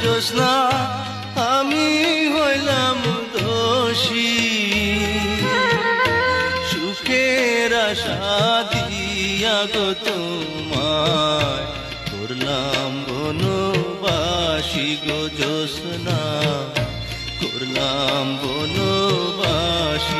জ্যোৎস্না আমি হইলাম দোষী, সুখের আশা দিয়া গো তোমায় করলাম বনবাসী গো জ্যোৎস্না, করলাম বনবাসী।